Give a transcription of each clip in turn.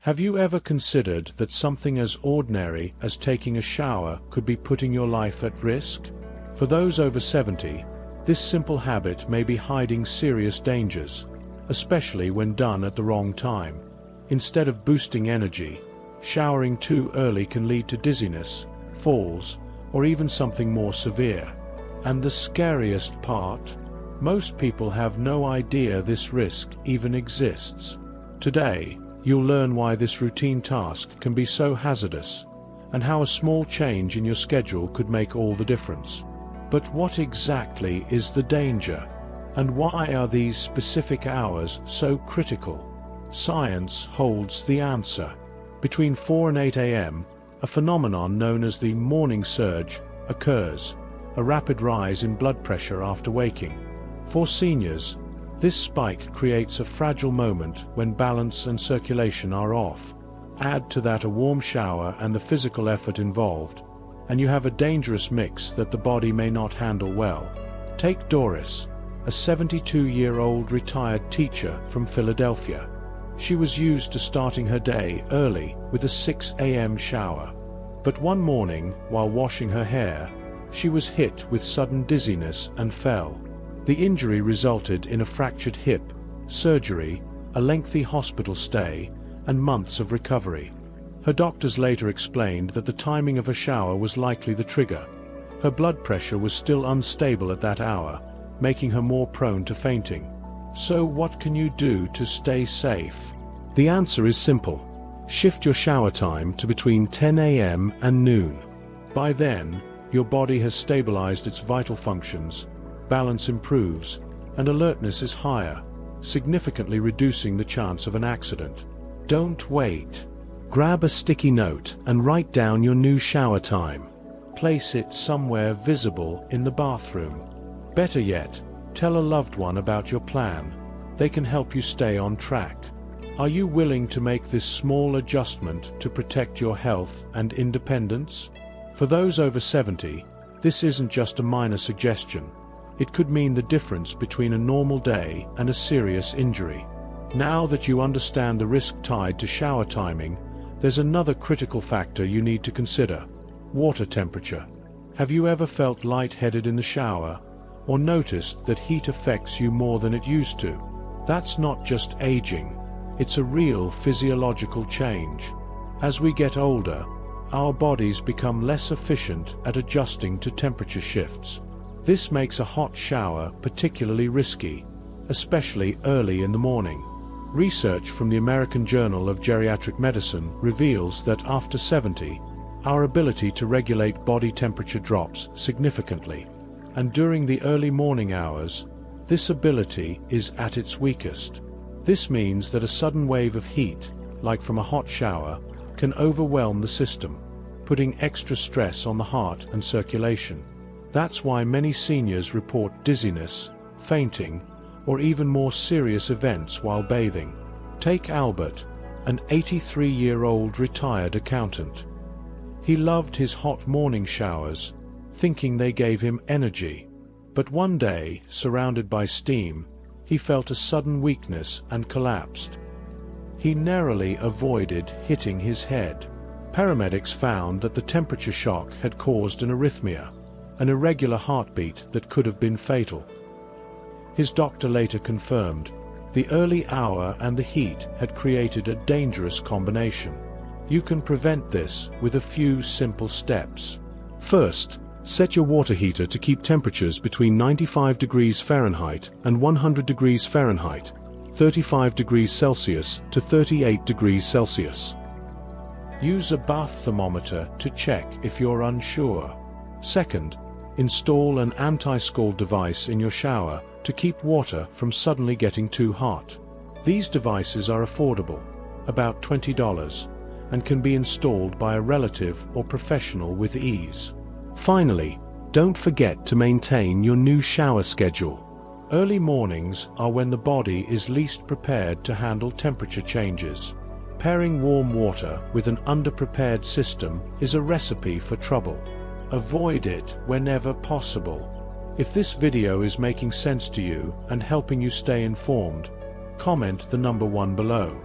Have you ever considered that something as ordinary as taking a shower could be putting your life at risk? For those over 70, this simple habit may be hiding serious dangers, especially when done at the wrong time. Instead of boosting energy, showering too early can lead to dizziness, falls, or even something more severe. And the scariest part? Most people have no idea this risk even exists. Today, you'll learn why this routine task can be so hazardous, and how a small change in your schedule could make all the difference. But what exactly is the danger? And why are these specific hours so critical? Science holds the answer. Between 4 and 8 a.m., a phenomenon known as the morning surge occurs, a rapid rise in blood pressure after waking. For seniors, this spike creates a fragile moment when balance and circulation are off. Add to that a warm shower and the physical effort involved, and you have a dangerous mix that the body may not handle well. Take Doris, a 72-year-old retired teacher from Philadelphia. She was used to starting her day early with a 6 a.m. shower. But one morning, while washing her hair, she was hit with sudden dizziness and fell. The injury resulted in a fractured hip, surgery, a lengthy hospital stay, and months of recovery. Her doctors later explained that the timing of her shower was likely the trigger. Her blood pressure was still unstable at that hour, making her more prone to fainting. So what can you do to stay safe? The answer is simple. Shift your shower time to between 10 a.m. and noon. By then, your body has stabilized its vital functions, balance improves, and alertness is higher, significantly reducing the chance of an accident. Don't wait. Grab a sticky note and write down your new shower time. Place it somewhere visible in the bathroom. Better yet, tell a loved one about your plan. They can help you stay on track. Are you willing to make this small adjustment to protect your health and independence? For those over 70, this isn't just a minor suggestion. It could mean the difference between a normal day and a serious injury. Now that you understand the risk tied to shower timing, there's another critical factor you need to consider: water temperature. Have you ever felt lightheaded in the shower, or noticed that heat affects you more than it used to? That's not just aging, it's a real physiological change. As we get older, our bodies become less efficient at adjusting to temperature shifts. This makes a hot shower particularly risky, especially early in the morning. Research from the American Journal of Geriatric Medicine reveals that after 70, our ability to regulate body temperature drops significantly, and during the early morning hours, this ability is at its weakest. This means that a sudden wave of heat, like from a hot shower, can overwhelm the system, putting extra stress on the heart and circulation. That's why many seniors report dizziness, fainting, or even more serious events while bathing. Take Albert, an 83-year-old retired accountant. He loved his hot morning showers, thinking they gave him energy. But one day, surrounded by steam, he felt a sudden weakness and collapsed. He narrowly avoided hitting his head. Paramedics found that the temperature shock had caused an arrhythmia, an irregular heartbeat that could have been fatal. His doctor later confirmed the early hour and the heat had created a dangerous combination. You can prevent this with a few simple steps. First, set your water heater to keep temperatures between 95 degrees Fahrenheit and 100 degrees Fahrenheit, 35 degrees Celsius to 38 degrees Celsius. Use a bath thermometer to check if you're unsure. Second, install an anti-scald device in your shower to keep water from suddenly getting too hot. These devices are affordable, about $20, and can be installed by a relative or professional with ease. Finally, don't forget to maintain your new shower schedule. Early mornings are when the body is least prepared to handle temperature changes. Pairing warm water with an underprepared system is a recipe for trouble. Avoid it whenever possible. If this video is making sense to you and helping you stay informed, comment the number 1 below.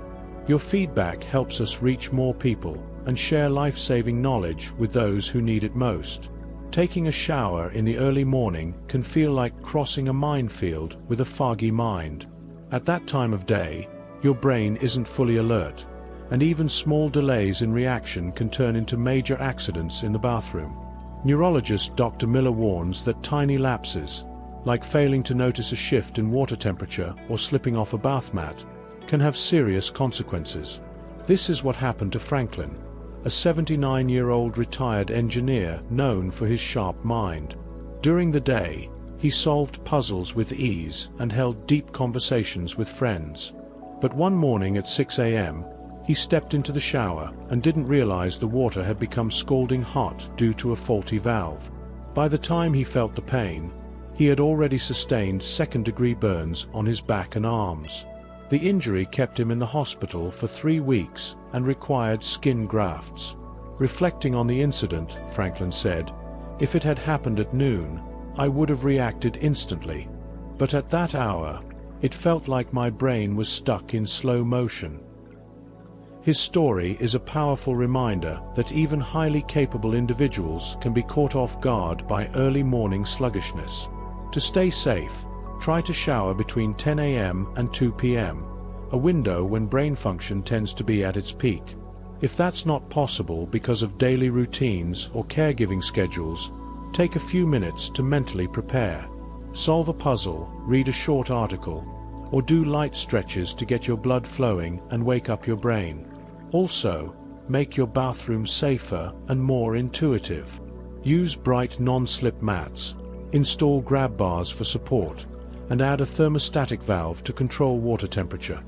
Your feedback helps us reach more people and share life-saving knowledge with those who need it most. Taking a shower in the early morning can feel like crossing a minefield with a foggy mind. At that time of day, your brain isn't fully alert, and even small delays in reaction can turn into major accidents in the bathroom. Neurologist Dr. Miller warns that tiny lapses, like failing to notice a shift in water temperature or slipping off a bath mat, can have serious consequences. This is what happened to Franklin, a 79-year-old retired engineer known for his sharp mind. During the day, he solved puzzles with ease and held deep conversations with friends. But one morning at 6 a.m., he stepped into the shower and didn't realize the water had become scalding hot due to a faulty valve. By the time he felt the pain, he had already sustained second-degree burns on his back and arms. The injury kept him in the hospital for 3 weeks and required skin grafts. Reflecting on the incident, Franklin said, "If it had happened at noon, I would have reacted instantly. But at that hour, it felt like my brain was stuck in slow motion." His story is a powerful reminder that even highly capable individuals can be caught off guard by early morning sluggishness. To stay safe, try to shower between 10 a.m. and 2 p.m., a window when brain function tends to be at its peak. If that's not possible because of daily routines or caregiving schedules, take a few minutes to mentally prepare. Solve a puzzle, read a short article, or do light stretches to get your blood flowing and wake up your brain. Also, make your bathroom safer and more intuitive. Use bright non-slip mats, install grab bars for support, and add a thermostatic valve to control water temperature.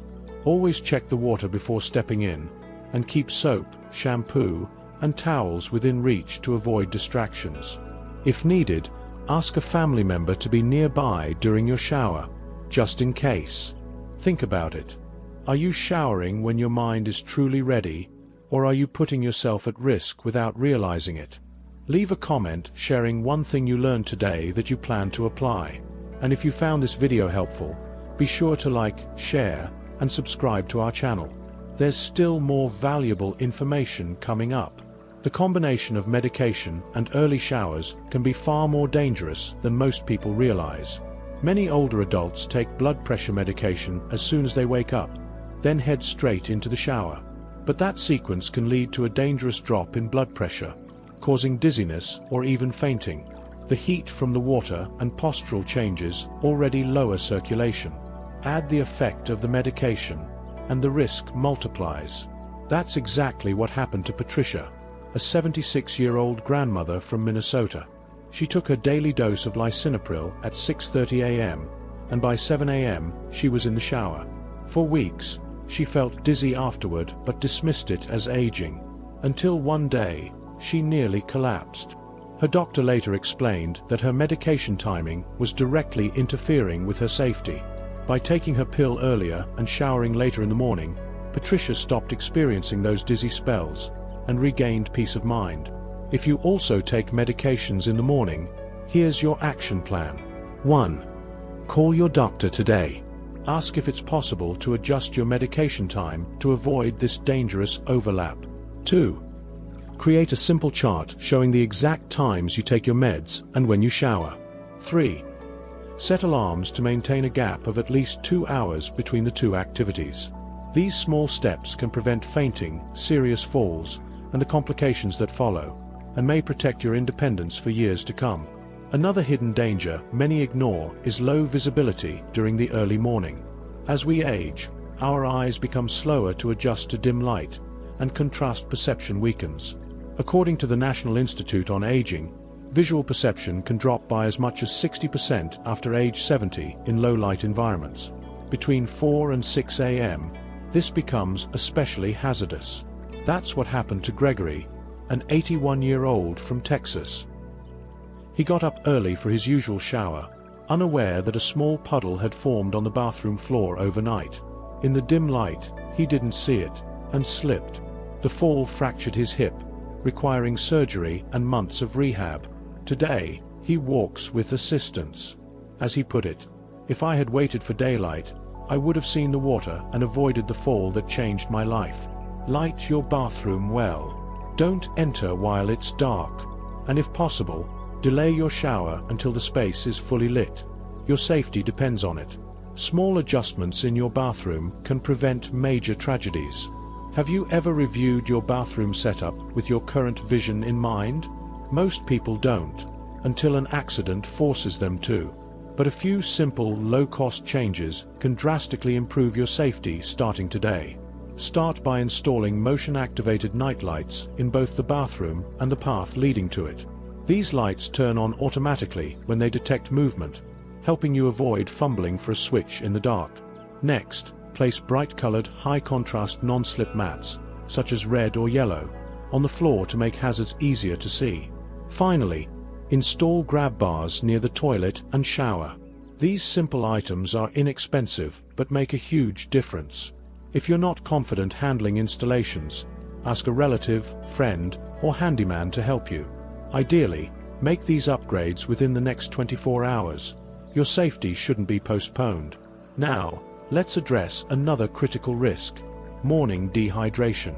Always check the water before stepping in, and keep soap, shampoo, and towels within reach to avoid distractions. If needed, ask a family member to be nearby during your shower, just in case. Think about it. Are you showering when your mind is truly ready, or are you putting yourself at risk without realizing it? Leave a comment sharing one thing you learned today that you plan to apply. And if you found this video helpful, be sure to like, share, and subscribe to our channel. There's still more valuable information coming up. The combination of medication and early showers can be far more dangerous than most people realize. Many older adults take blood pressure medication as soon as they wake up, then head straight into the shower. But that sequence can lead to a dangerous drop in blood pressure, causing dizziness or even fainting. The heat from the water and postural changes already lower circulation. Add the effect of the medication, and the risk multiplies. That's exactly what happened to Patricia, a 76-year-old grandmother from Minnesota. She took her daily dose of lisinopril at 6:30 a.m., and by 7 a.m. she was in the shower. For weeks, she felt dizzy afterward but dismissed it as aging, until one day, she nearly collapsed. Her doctor later explained that her medication timing was directly interfering with her safety. By taking her pill earlier and showering later in the morning, Patricia stopped experiencing those dizzy spells and regained peace of mind. If you also take medications in the morning, here's your action plan. 1. Call your doctor today. Ask if it's possible to adjust your medication time to avoid this dangerous overlap. 2. Create a simple chart showing the exact times you take your meds and when you shower. 3. Set alarms to maintain a gap of at least 2 hours between the two activities. These small steps can prevent fainting, serious falls, and the complications that follow, and may protect your independence for years to come. Another hidden danger many ignore is low visibility during the early morning. As we age, our eyes become slower to adjust to dim light, and contrast perception weakens. According to the National Institute on Aging, visual perception can drop by as much as 60% after age 70 in low-light environments. Between 4 and 6 a.m., this becomes especially hazardous. That's what happened to Gregory, an 81-year-old from Texas. He got up early for his usual shower, unaware that a small puddle had formed on the bathroom floor overnight. In the dim light, he didn't see it, and slipped. The fall fractured his hip, requiring surgery and months of rehab. Today, he walks with assistance. As he put it, "If I had waited for daylight, I would have seen the water and avoided the fall that changed my life. Light your bathroom well. Don't enter while it's dark. And if possible, delay your shower until the space is fully lit. Your safety depends on it. Small adjustments in your bathroom can prevent major tragedies. Have you ever reviewed your bathroom setup with your current vision in mind? Most people don't, until an accident forces them to. But a few simple, low-cost changes can drastically improve your safety starting today. Start by installing motion-activated night lights in both the bathroom and the path leading to it. These lights turn on automatically when they detect movement, helping you avoid fumbling for a switch in the dark. Next, place bright-colored, high-contrast non-slip mats, such as red or yellow, on the floor to make hazards easier to see. Finally, install grab bars near the toilet and shower. These simple items are inexpensive but make a huge difference. If you're not confident handling installations, ask a relative, friend, or handyman to help you. Ideally, make these upgrades within the next 24 hours. Your safety shouldn't be postponed. Now, let's address another critical risk: morning dehydration.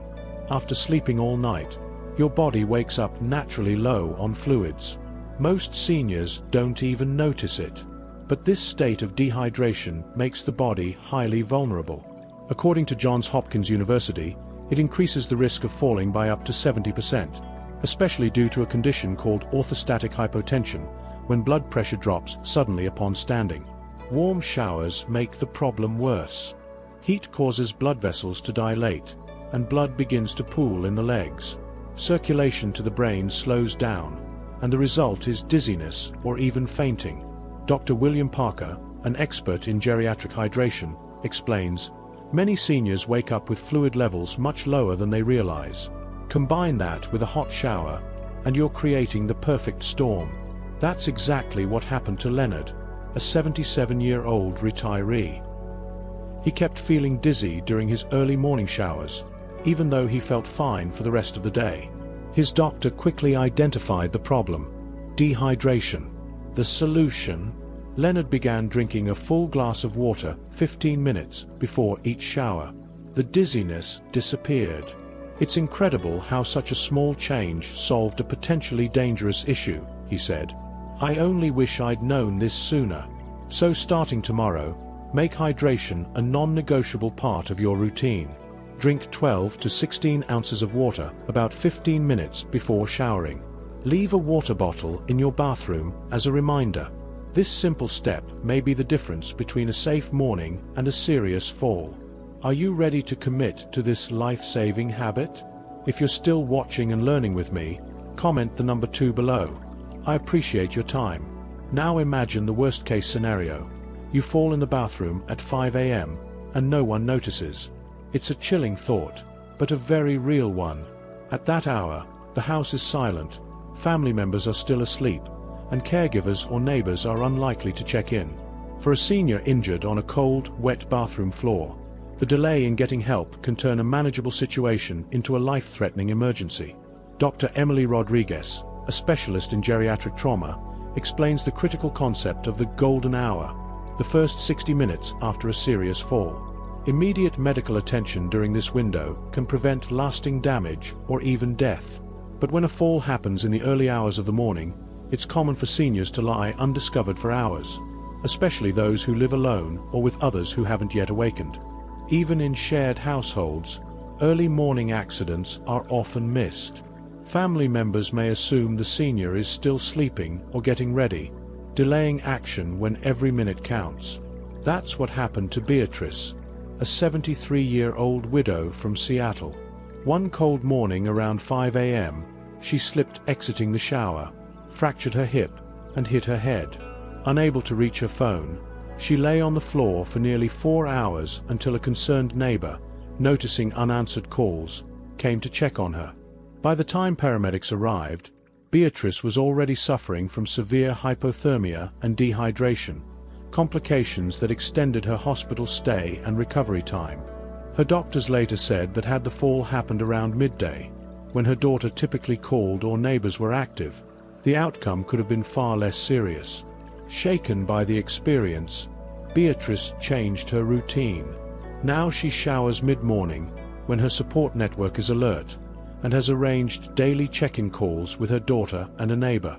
After sleeping all night, your body wakes up naturally low on fluids. Most seniors don't even notice it. But this state of dehydration makes the body highly vulnerable. According to Johns Hopkins University, it increases the risk of falling by up to 70%, especially due to a condition called orthostatic hypotension, when blood pressure drops suddenly upon standing. Warm showers make the problem worse. Heat causes blood vessels to dilate, and blood begins to pool in the legs. Circulation to the brain slows down, and the result is dizziness or even fainting. Dr. William Parker, an expert in geriatric hydration, explains, many seniors wake up with fluid levels much lower than they realize. Combine that with a hot shower, and you're creating the perfect storm. That's exactly what happened to Leonard, a 77-year-old retiree. He kept feeling dizzy during his early morning showers, even though he felt fine for the rest of the day. His doctor quickly identified the problem: dehydration. The solution? Leonard began drinking a full glass of water 15 minutes before each shower. The dizziness disappeared. It's incredible how such a small change solved a potentially dangerous issue, he said. I only wish I'd known this sooner. So starting tomorrow, make hydration a non-negotiable part of your routine. Drink 12 to 16 ounces of water about 15 minutes before showering. Leave a water bottle in your bathroom as a reminder. This simple step may be the difference between a safe morning and a serious fall. Are you ready to commit to this life-saving habit? If you're still watching and learning with me, comment the number 2 below. I appreciate your time. Now imagine the worst-case scenario. You fall in the bathroom at 5 a.m. and no one notices. It's a chilling thought, but a very real one. At that hour, the house is silent, family members are still asleep, and caregivers or neighbors are unlikely to check in. For a senior injured on a cold, wet bathroom floor, the delay in getting help can turn a manageable situation into a life-threatening emergency. Dr. Emily Rodriguez, a specialist in geriatric trauma, explains the critical concept of the golden hour, the first 60 minutes after a serious fall. Immediate medical attention during this window can prevent lasting damage or even death. But when a fall happens in the early hours of the morning, it's common for seniors to lie undiscovered for hours, especially those who live alone or with others who haven't yet awakened. Even in shared households, early morning accidents are often missed. Family members may assume the senior is still sleeping or getting ready, delaying action when every minute counts. That's what happened to Beatrice, a 73-year-old widow from Seattle. One cold morning around 5 a.m., she slipped exiting the shower, fractured her hip, and hit her head. Unable to reach her phone, she lay on the floor for nearly 4 hours until a concerned neighbor, noticing unanswered calls, came to check on her. By the time paramedics arrived, Beatrice was already suffering from severe hypothermia and dehydration, complications that extended her hospital stay and recovery time. Her doctors later said that had the fall happened around midday, when her daughter typically called or neighbors were active, the outcome could have been far less serious. Shaken by the experience, Beatrice changed her routine. Now she showers mid-morning, when her support network is alert, and has arranged daily check-in calls with her daughter and a neighbor.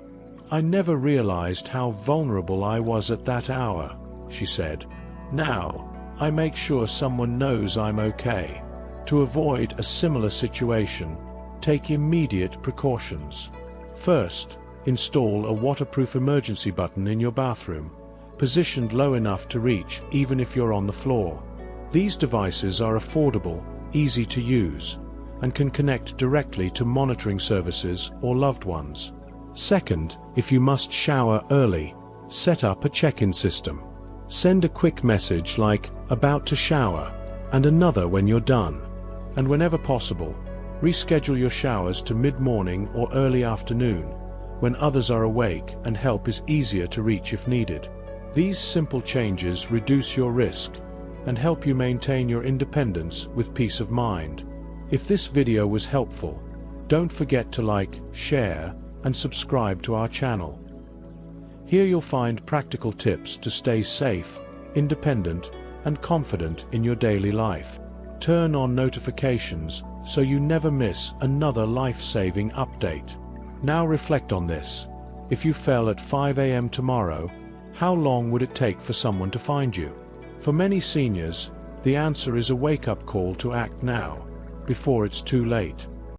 "I never realized how vulnerable I was at that hour," she said. "Now, I make sure someone knows I'm okay." To avoid a similar situation, take immediate precautions. First, install a waterproof emergency button in your bathroom, positioned low enough to reach even if you're on the floor. These devices are affordable, easy to use, and can connect directly to monitoring services or loved ones. Second, if you must shower early, set up a check-in system. Send a quick message like "about to shower" and another when you're done. And whenever possible, reschedule your showers to mid-morning or early afternoon, when others are awake and help is easier to reach if needed. These simple changes reduce your risk and help you maintain your independence with peace of mind. If this video was helpful, don't forget to like, share, and subscribe to our channel. Here you'll find practical tips to stay safe, independent, and confident in your daily life. Turn on notifications so you never miss another life-saving update. Now reflect on this. If you fell at 5 a.m. tomorrow, how long would it take for someone to find you? For many seniors, the answer is a wake-up call to act now, before it's too late.